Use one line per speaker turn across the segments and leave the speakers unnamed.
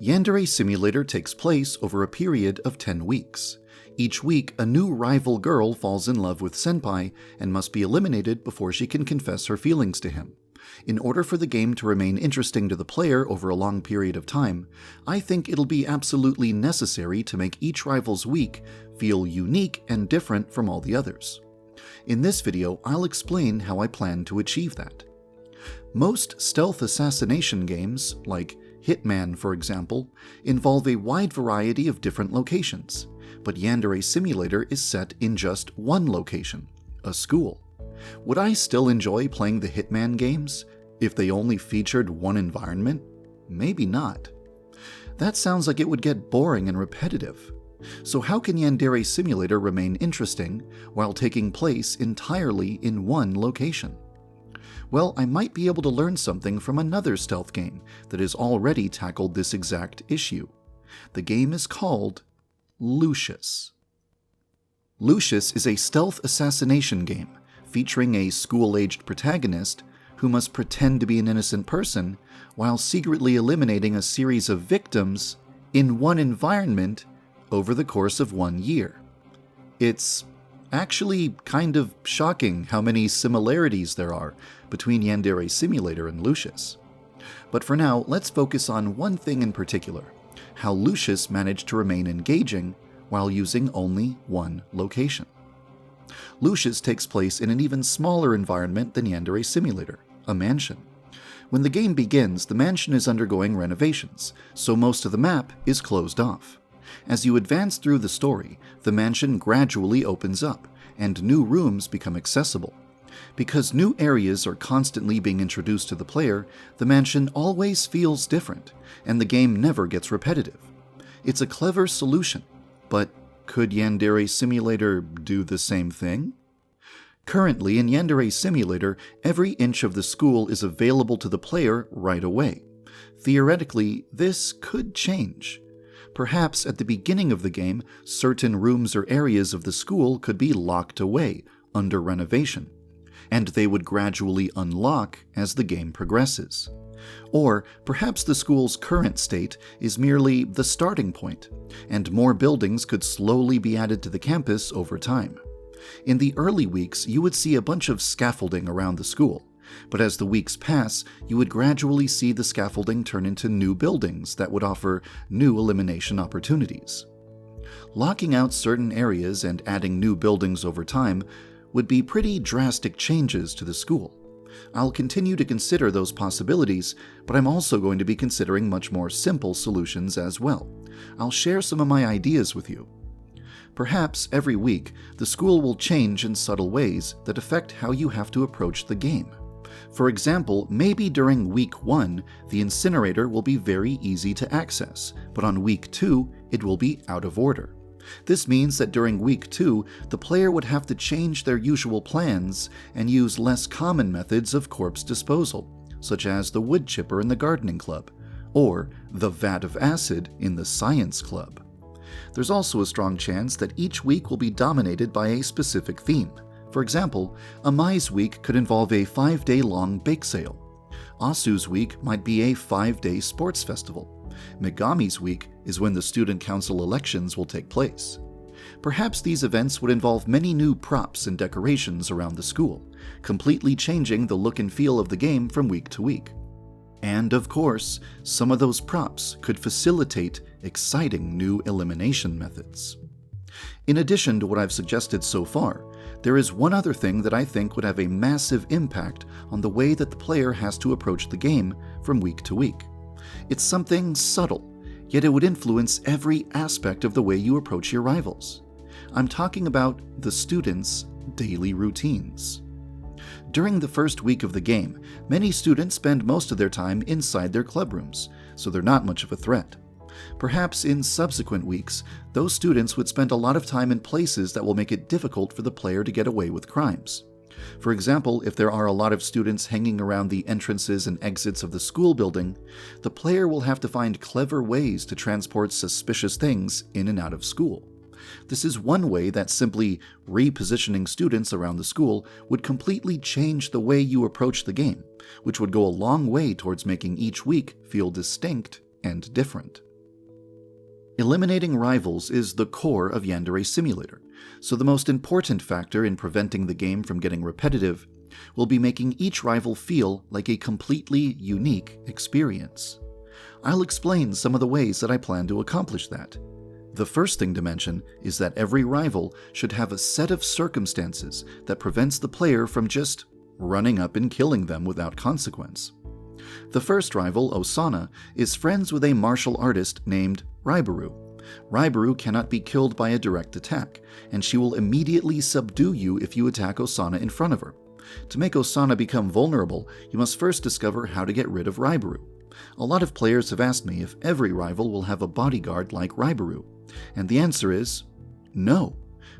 Yandere Simulator takes place over a period of 10 weeks. Each week, a new rival girl falls in love with Senpai and must be eliminated before she can confess her feelings to him. In order for the game to remain interesting to the player over a long period of time, I think it'll be absolutely necessary to make each rival's week feel unique and different from all the others. In this video, I'll explain how I plan to achieve that. Most stealth assassination games, like Hitman for example, involve a wide variety of different locations, but Yandere Simulator is set in just one location, a school. Would I still enjoy playing the Hitman games if they only featured one environment? Maybe not. That sounds like it would get boring and repetitive. So how can Yandere Simulator remain interesting while taking place entirely in one location? Well, I might be able to learn something from another stealth game that has already tackled this exact issue. The game is called Lucius. Lucius is a stealth assassination game featuring a school-aged protagonist who must pretend to be an innocent person while secretly eliminating a series of victims in one environment over the course of 1 year. It's actually kind of shocking how many similarities there are between Yandere Simulator and Lucius. But for now, let's focus on one thing in particular: how Lucius managed to remain engaging while using only one location. Lucius takes place in an even smaller environment than Yandere Simulator, a mansion. When the game begins, the mansion is undergoing renovations, so most of the map is closed off. As you advance through the story, the mansion gradually opens up, and new rooms become accessible. Because new areas are constantly being introduced to the player, the mansion always feels different, and the game never gets repetitive. It's a clever solution, but could Yandere Simulator do the same thing? Currently, in Yandere Simulator, every inch of the school is available to the player right away. Theoretically, this could change. Perhaps at the beginning of the game, certain rooms or areas of the school could be locked away under renovation, and they would gradually unlock as the game progresses. Or perhaps the school's current state is merely the starting point, and more buildings could slowly be added to the campus over time. In the early weeks, you would see a bunch of scaffolding around the school, but as the weeks pass, you would gradually see the scaffolding turn into new buildings that would offer new elimination opportunities. Locking out certain areas and adding new buildings over time would be pretty drastic changes to the school. I'll continue to consider those possibilities, but I'm also going to be considering much more simple solutions as well. I'll share some of my ideas with you. Perhaps every week, the school will change in subtle ways that affect how you have to approach the game. For example, maybe during week 1, the incinerator will be very easy to access, but on week 2, it will be out of order. This means that during week 2, the player would have to change their usual plans and use less common methods of corpse disposal, such as the wood chipper in the gardening club, or the vat of acid in the science club. There's also a strong chance that each week will be dominated by a specific theme. For example, Amai's week could involve a 5-day-long bake sale. Asu's week might be a 5-day sports festival. Megami's week is when the student council elections will take place. Perhaps these events would involve many new props and decorations around the school, completely changing the look and feel of the game from week to week. And of course, some of those props could facilitate exciting new elimination methods. In addition to what I've suggested so far, there is one other thing that I think would have a massive impact on the way that the player has to approach the game from week to week. It's something subtle, yet it would influence every aspect of the way you approach your rivals. I'm talking about the students' daily routines. During the first week of the game, many students spend most of their time inside their club rooms, so they're not much of a threat. Perhaps in subsequent weeks, those students would spend a lot of time in places that will make it difficult for the player to get away with crimes. For example, if there are a lot of students hanging around the entrances and exits of the school building, the player will have to find clever ways to transport suspicious things in and out of school. This is one way that simply repositioning students around the school would completely change the way you approach the game, which would go a long way towards making each week feel distinct and different. Eliminating rivals is the core of Yandere Simulator, so the most important factor in preventing the game from getting repetitive will be making each rival feel like a completely unique experience. I'll explain some of the ways that I plan to accomplish that. The first thing to mention is that every rival should have a set of circumstances that prevents the player from just running up and killing them without consequence. The first rival, Osana, is friends with a martial artist named Raibaru. Raibaru cannot be killed by a direct attack, and she will immediately subdue you if you attack Osana in front of her. To make Osana become vulnerable, you must first discover how to get rid of Raibaru. A lot of players have asked me if every rival will have a bodyguard like Raibaru, and the answer is no.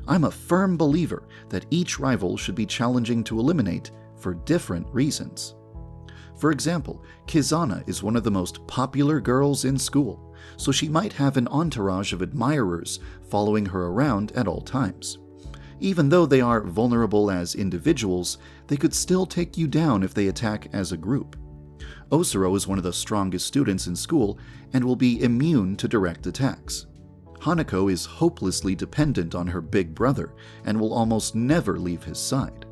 I'm a firm believer that each rival should be challenging to eliminate for different reasons. For example, Kizana is one of the most popular girls in school, so she might have an entourage of admirers following her around at all times. Even though they are vulnerable as individuals, they could still take you down if they attack as a group. Osuro is one of the strongest students in school and will be immune to direct attacks. Hanako is hopelessly dependent on her big brother and will almost never leave his side.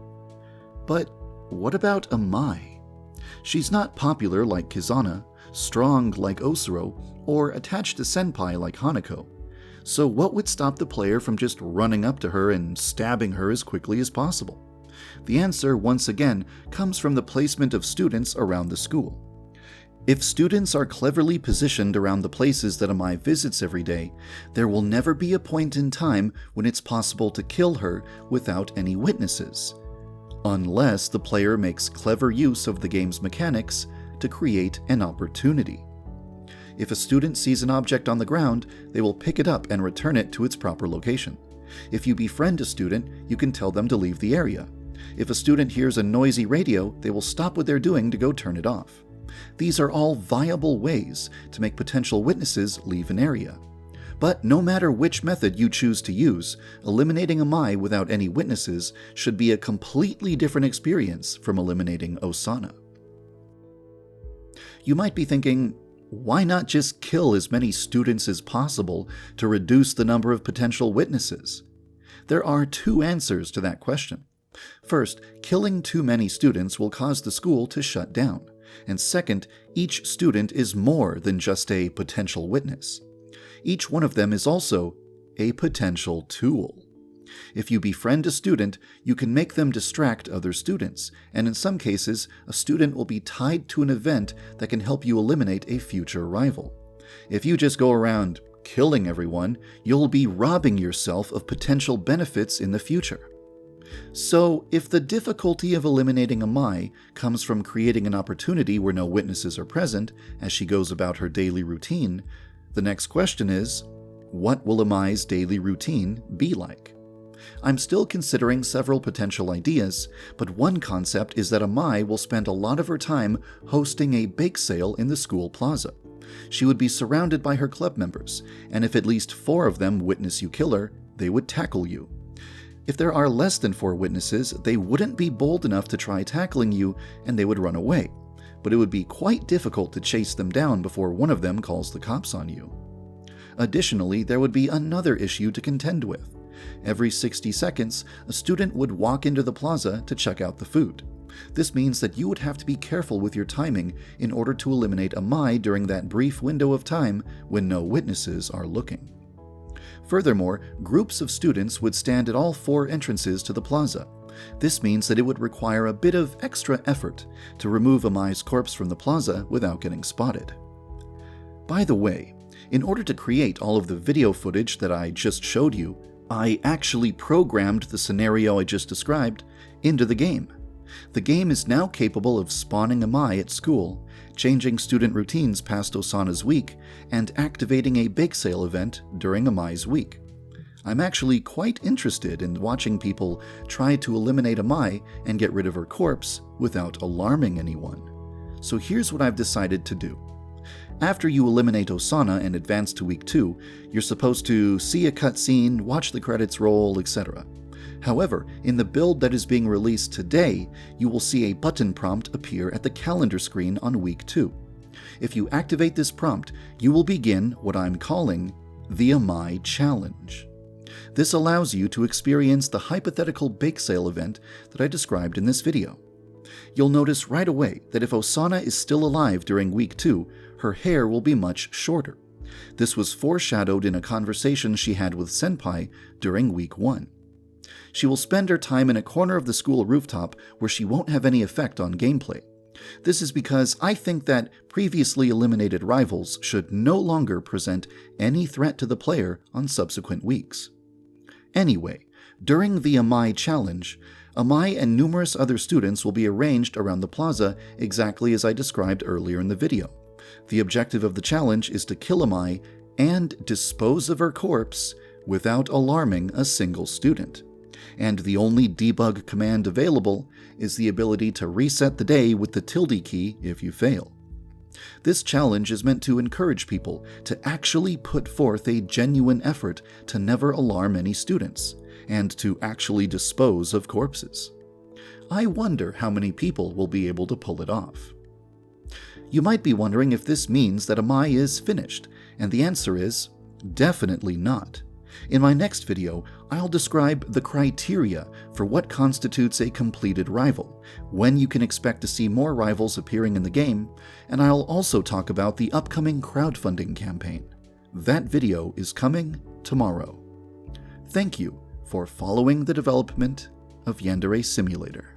But what about Amai? She's not popular like Kizana, strong like Osuro, or attached to Senpai like Hanako. So what would stop the player from just running up to her and stabbing her as quickly as possible? The answer, once again, comes from the placement of students around the school. If students are cleverly positioned around the places that Amai visits every day, there will never be a point in time when it's possible to kill her without any witnesses. Unless the player makes clever use of the game's mechanics to create an opportunity. If a student sees an object on the ground, they will pick it up and return it to its proper location. If you befriend a student, you can tell them to leave the area. If a student hears a noisy radio, they will stop what they're doing to go turn it off. These are all viable ways to make potential witnesses leave an area. But no matter which method you choose to use, eliminating Amai without any witnesses should be a completely different experience from eliminating Osana. You might be thinking, why not just kill as many students as possible to reduce the number of potential witnesses? There are two answers to that question. First, killing too many students will cause the school to shut down. And second, each student is more than just a potential witness. Each one of them is also a potential tool. If you befriend a student, you can make them distract other students, and in some cases, a student will be tied to an event that can help you eliminate a future rival. If you just go around killing everyone, you'll be robbing yourself of potential benefits in the future. So, if the difficulty of eliminating Amai comes from creating an opportunity where no witnesses are present as she goes about her daily routine, the next question is, what will Amai's daily routine be like? I'm still considering several potential ideas, but one concept is that Amai will spend a lot of her time hosting a bake sale in the school plaza. She would be surrounded by her club members, and if at least 4 of them witness you kill her, they would tackle you. If there are less than 4 witnesses, they wouldn't be bold enough to try tackling you, and they would run away. But it would be quite difficult to chase them down before one of them calls the cops on you. Additionally, there would be another issue to contend with. Every 60 seconds, a student would walk into the plaza to check out the food. This means that you would have to be careful with your timing in order to eliminate Amai during that brief window of time when no witnesses are looking. Furthermore, groups of students would stand at all 4 entrances to the plaza. This means that it would require a bit of extra effort to remove Amai's corpse from the plaza without getting spotted. By the way, in order to create all of the video footage that I just showed you, I actually programmed the scenario I just described into the game. The game is now capable of spawning Amai at school, changing student routines past Osana's week, and activating a bake sale event during Amai's week. I'm actually quite interested in watching people try to eliminate Amai and get rid of her corpse without alarming anyone. So here's what I've decided to do. After you eliminate Osana and advance to week 2, you're supposed to see a cutscene, watch the credits roll, etc. However, in the build that is being released today, you will see a button prompt appear at the calendar screen on week 2. If you activate this prompt, you will begin what I'm calling the Amai Challenge. This allows you to experience the hypothetical bake sale event that I described in this video. You'll notice right away that if Osana is still alive during week 2, her hair will be much shorter. This was foreshadowed in a conversation she had with Senpai during week 1. She will spend her time in a corner of the school rooftop where she won't have any effect on gameplay. This is because I think that previously eliminated rivals should no longer present any threat to the player on subsequent weeks. Anyway, during the Amai Challenge, Amai and numerous other students will be arranged around the plaza exactly as I described earlier in the video. The objective of the challenge is to kill Amai and dispose of her corpse without alarming a single student. And the only debug command available is the ability to reset the day with the tilde key if you fail. This challenge is meant to encourage people to actually put forth a genuine effort to never alarm any students, and to actually dispose of corpses. I wonder how many people will be able to pull it off. You might be wondering if this means that Amai is finished, and the answer is definitely not. In my next video, I'll describe the criteria for what constitutes a completed rival, when you can expect to see more rivals appearing in the game, and I'll also talk about the upcoming crowdfunding campaign. That video is coming tomorrow. Thank you for following the development of Yandere Simulator.